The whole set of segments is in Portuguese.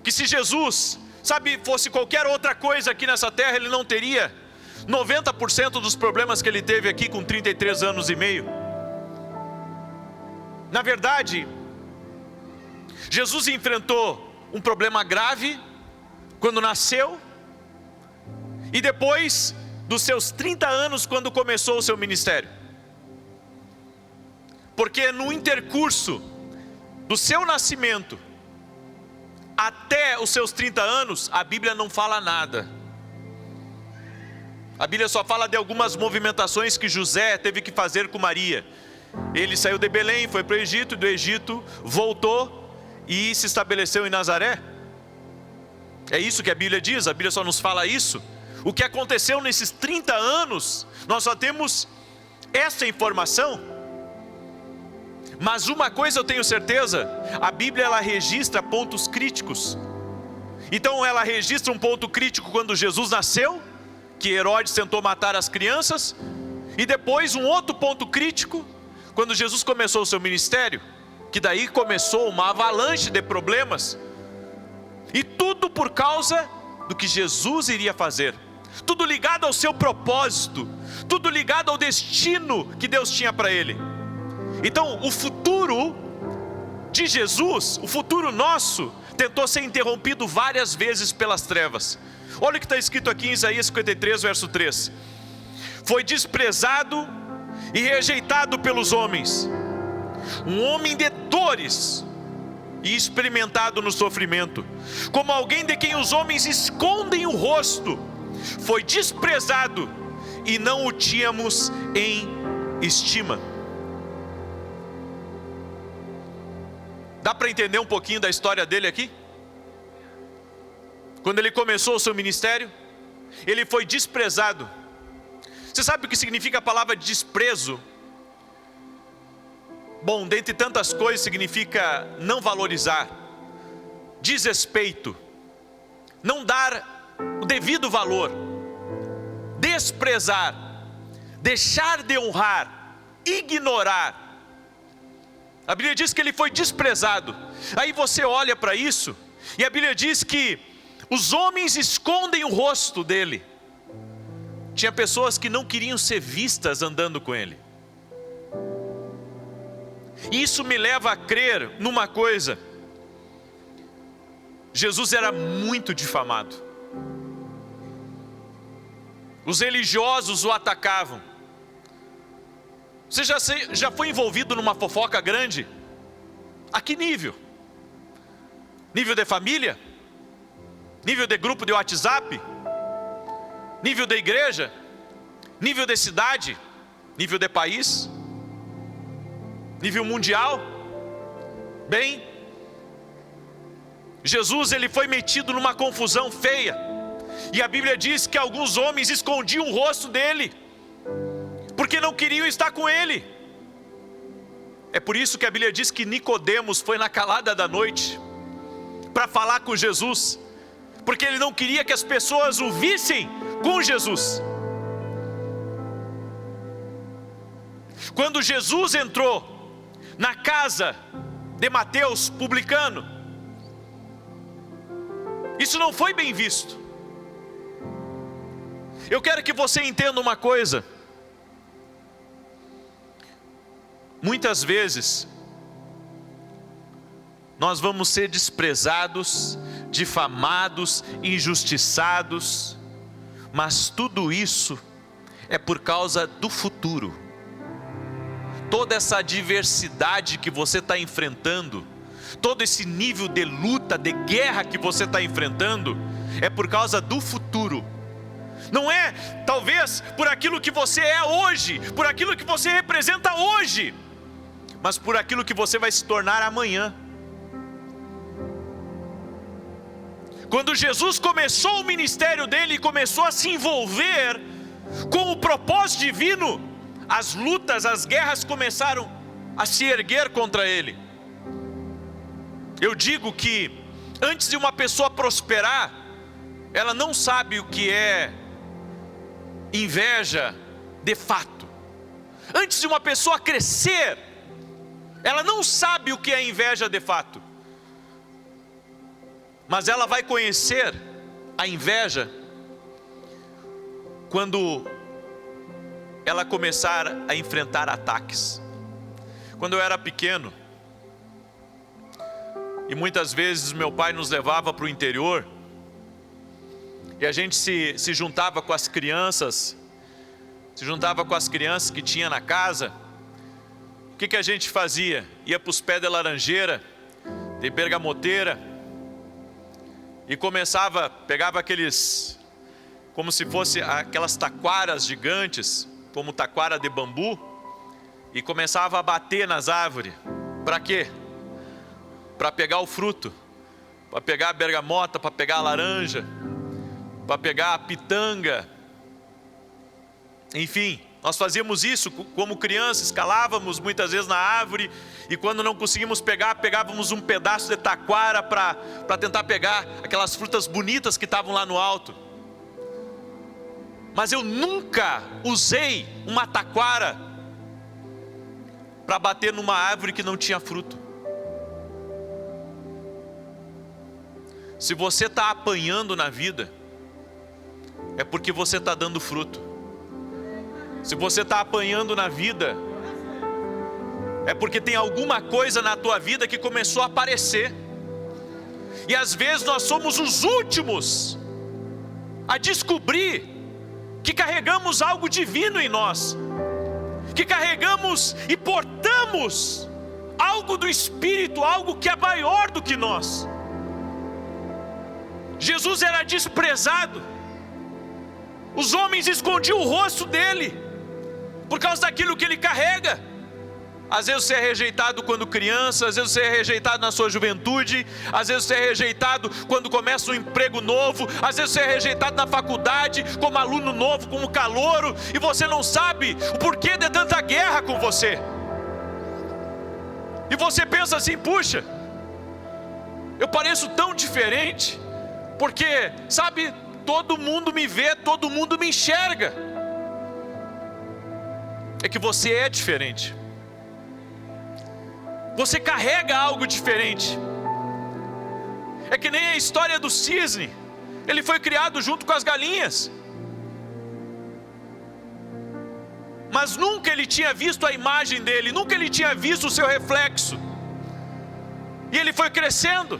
que se Jesus, fosse qualquer outra coisa aqui nessa terra, ele não teria 90% dos problemas que ele teve aqui com 33 anos e meio. Na verdade, Jesus enfrentou um problema grave quando nasceu, e depois dos seus 30 anos, quando começou o seu ministério. Porque no intercurso do seu nascimento até os seus 30 anos, a Bíblia não fala nada. A Bíblia só fala de algumas movimentações que José teve que fazer com Maria. Ele saiu de Belém, foi para o Egito, do Egito voltou e se estabeleceu em Nazaré. É isso que a Bíblia diz, a Bíblia só nos fala isso. O que aconteceu nesses 30 anos, nós só temos essa informação. Mas uma coisa eu tenho certeza, a Bíblia ela registra pontos críticos. Então ela registra um ponto crítico quando Jesus nasceu, que Herodes tentou matar as crianças, e depois um outro ponto crítico, quando Jesus começou o seu ministério, que daí começou uma avalanche de problemas, e tudo por causa do que Jesus iria fazer, tudo ligado ao seu propósito, tudo ligado ao destino que Deus tinha para ele. Então o futuro de Jesus, o futuro nosso, tentou ser interrompido várias vezes pelas trevas. Olha o que está escrito aqui em Isaías 53, verso 3. Foi desprezado e rejeitado pelos homens, um homem de dores e experimentado no sofrimento, como alguém de quem os homens escondem o rosto. Foi desprezado e não o tínhamos em estima. Dá para entender um pouquinho da história dele aqui? Quando ele começou o seu ministério, ele foi desprezado. Você sabe o que significa a palavra desprezo? Bom, dentre tantas coisas, significa não valorizar, desrespeito, não dar o devido valor, desprezar, deixar de honrar, ignorar. A Bíblia diz que ele foi desprezado. Aí você olha para isso, e a Bíblia diz que os homens escondem o rosto dele. Tinha pessoas que não queriam ser vistas andando com ele. E isso me leva a crer numa coisa: Jesus era muito difamado. Os religiosos o atacavam. Você já foi envolvido numa fofoca grande? A que nível? Nível de família? Nível de grupo de WhatsApp? Nível de igreja? Nível de cidade? Nível de país? Nível mundial? Bem, Jesus ele foi metido numa confusão feia. E a Bíblia diz que alguns homens escondiam o rosto dele, porque não queriam estar com ele. É por isso que a Bíblia diz que Nicodemos foi na calada da noite para falar com Jesus, porque ele não queria que as pessoas o vissem com Jesus. Quando Jesus entrou na casa de Mateus, publicano, isso não foi bem visto. Eu quero que você entenda uma coisa: muitas vezes nós vamos ser desprezados, difamados, injustiçados, mas tudo isso é por causa do futuro. Toda essa adversidade que você está enfrentando, todo esse nível de luta, de guerra que você está enfrentando, é por causa do futuro. Não é talvez por aquilo que você é hoje, por aquilo que você representa hoje, mas por aquilo que você vai se tornar amanhã. Quando Jesus começou o ministério dele e começou a se envolver com o propósito divino, as lutas, as guerras começaram a se erguer contra ele. Eu digo que antes de uma pessoa prosperar, ela não sabe o que é inveja de fato. Antes de uma pessoa crescer, ela não sabe o que é inveja de fato. Mas ela vai conhecer a inveja quando ela começar a enfrentar ataques. Quando eu era pequeno, e muitas vezes meu pai nos levava para o interior, e a gente se juntava com as crianças, que tinha na casa. O que a gente fazia? Ia para os pés de laranjeira, de bergamoteira, e pegava aqueles, como se fosse aquelas taquaras gigantes, como taquara de bambu, e começava a bater nas árvores. Para quê? Para pegar o fruto, para pegar a bergamota, para pegar a laranja, para pegar a pitanga. Enfim, nós fazíamos isso como crianças, escalávamos muitas vezes na árvore, e quando não conseguimos pegar, pegávamos um pedaço de taquara para tentar pegar aquelas frutas bonitas que estavam lá no alto. Mas eu nunca usei uma taquara para bater numa árvore que não tinha fruto. Se você está apanhando na vida, é porque você está dando fruto. Se você está apanhando na vida, é porque tem alguma coisa na tua vida que começou a aparecer. E às vezes nós somos os últimos a descobrir que carregamos algo divino em nós, que carregamos e portamos algo do Espírito, algo que é maior do que nós. Jesus era desprezado, os homens escondiam o rosto dele, por causa daquilo que ele carrega. Às vezes você é rejeitado quando criança, às vezes você é rejeitado na sua juventude, às vezes você é rejeitado quando começa um emprego novo, às vezes você é rejeitado na faculdade, como aluno novo, como calouro, e você não sabe o porquê de tanta guerra com você. E você pensa assim: puxa, eu pareço tão diferente, porque, sabe, todo mundo me vê, todo mundo me enxerga. É que você é diferente. Você carrega algo diferente. É que nem a história do cisne. Ele foi criado junto com as galinhas, mas nunca ele tinha visto a imagem dele, nunca ele tinha visto o seu reflexo. E ele foi crescendo,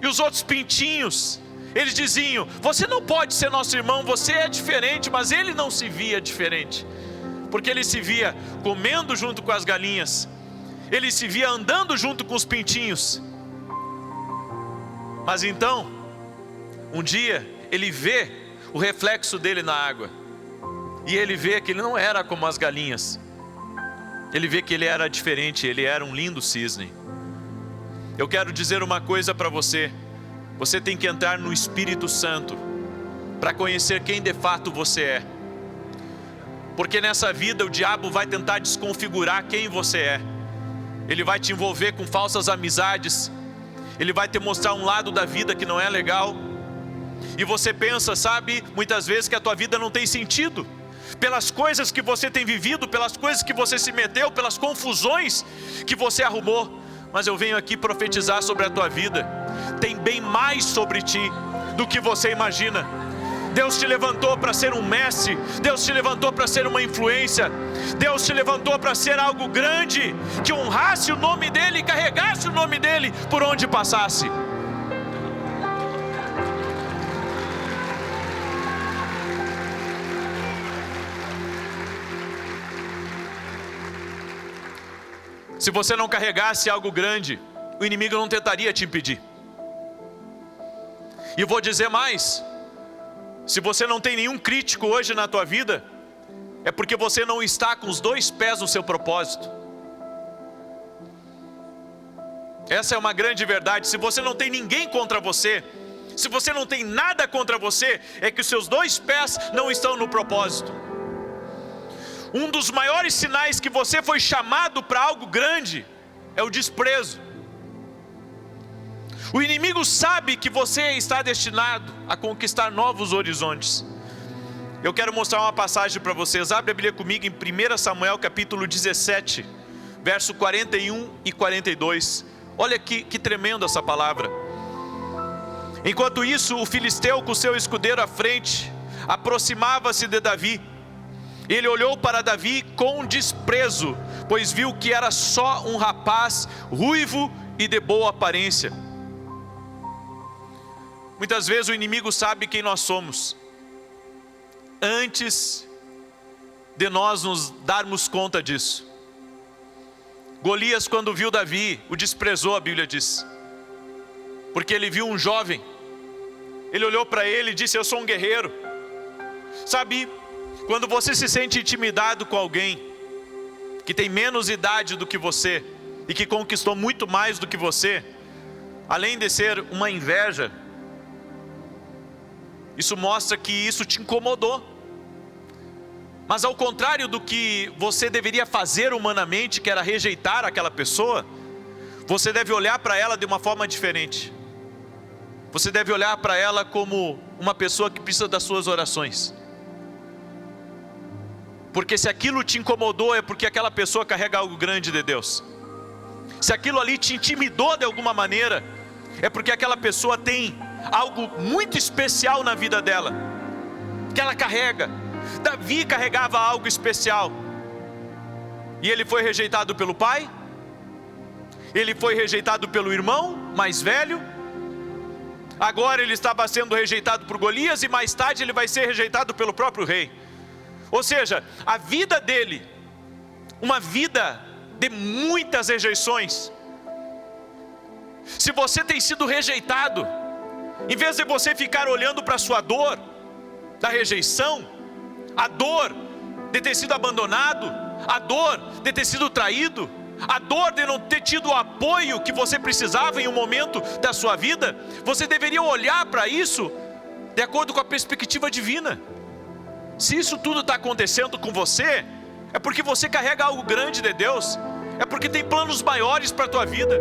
e os outros pintinhos, eles diziam: você não pode ser nosso irmão, você é diferente. Mas ele não se via diferente, porque ele se via comendo junto com as galinhas, ele se via andando junto com os pintinhos. Mas então, um dia, ele vê o reflexo dele na água, e ele vê que ele não era como as galinhas. Ele vê que ele era diferente, ele era um lindo cisne. Eu quero dizer uma coisa para você: você tem que entrar no Espírito Santo para conhecer quem de fato você é. Porque nessa vida o diabo vai tentar desconfigurar quem você é. Ele vai te envolver com falsas amizades, ele vai te mostrar um lado da vida que não é legal. E você pensa, sabe, muitas vezes que a tua vida não tem sentido, pelas coisas que você tem vivido, pelas coisas que você se meteu, pelas confusões que você arrumou. Mas eu venho aqui profetizar sobre a tua vida: tem bem mais sobre ti do que você imagina. Deus te levantou para ser um mestre, Deus te levantou para ser uma influência, Deus te levantou para ser algo grande, que honrasse o nome dEle e carregasse o nome dEle por onde passasse. Se você não carregasse algo grande, o inimigo não tentaria te impedir. E eu vou dizer mais: se você não tem nenhum crítico hoje na tua vida, é porque você não está com os dois pés no seu propósito. Essa é uma grande verdade. Se você não tem ninguém contra você, se você não tem nada contra você, é que os seus dois pés não estão no propósito. Um dos maiores sinais que você foi chamado para algo grande é o desprezo. O inimigo sabe que você está destinado a conquistar novos horizontes. Eu quero mostrar uma passagem para vocês. Abre a Bíblia comigo em 1 Samuel capítulo 17, verso 41 e 42. Olha que tremendo essa palavra. Enquanto isso, o filisteu com seu escudeiro à frente aproximava-se de Davi. Ele olhou para Davi com desprezo, pois viu que era só um rapaz ruivo e de boa aparência. Muitas vezes o inimigo sabe quem nós somos antes de nós nos darmos conta disso. Golias, quando viu Davi, o desprezou, a Bíblia diz, porque ele viu um jovem. Ele olhou para ele e disse: eu sou um guerreiro. Sabe, quando você se sente intimidado com alguém que tem menos idade do que você e que conquistou muito mais do que você, além de ser uma inveja, isso mostra que isso te incomodou. Mas ao contrário do que você deveria fazer humanamente, que era rejeitar aquela pessoa, você deve olhar para ela de uma forma diferente. Você deve olhar para ela como uma pessoa que precisa das suas orações. Porque se aquilo te incomodou, é porque aquela pessoa carrega algo grande de Deus. Se aquilo ali te intimidou de alguma maneira, é porque aquela pessoa tem algo muito especial na vida dela, que ela carrega. Davi carregava algo especial. E ele foi rejeitado pelo pai, ele foi rejeitado pelo irmão mais velho, agora ele estava sendo rejeitado por Golias, e mais tarde ele vai ser rejeitado pelo próprio rei. Ou seja, a vida dele, uma vida de muitas rejeições. Se você tem sido rejeitado, em vez de você ficar olhando para a sua dor da rejeição, a dor de ter sido abandonado, a dor de ter sido traído, a dor de não ter tido o apoio que você precisava em um momento da sua vida, você deveria olhar para isso de acordo com a perspectiva divina. Se isso tudo está acontecendo com você, é porque você carrega algo grande de Deus, é porque tem planos maiores para a tua vida.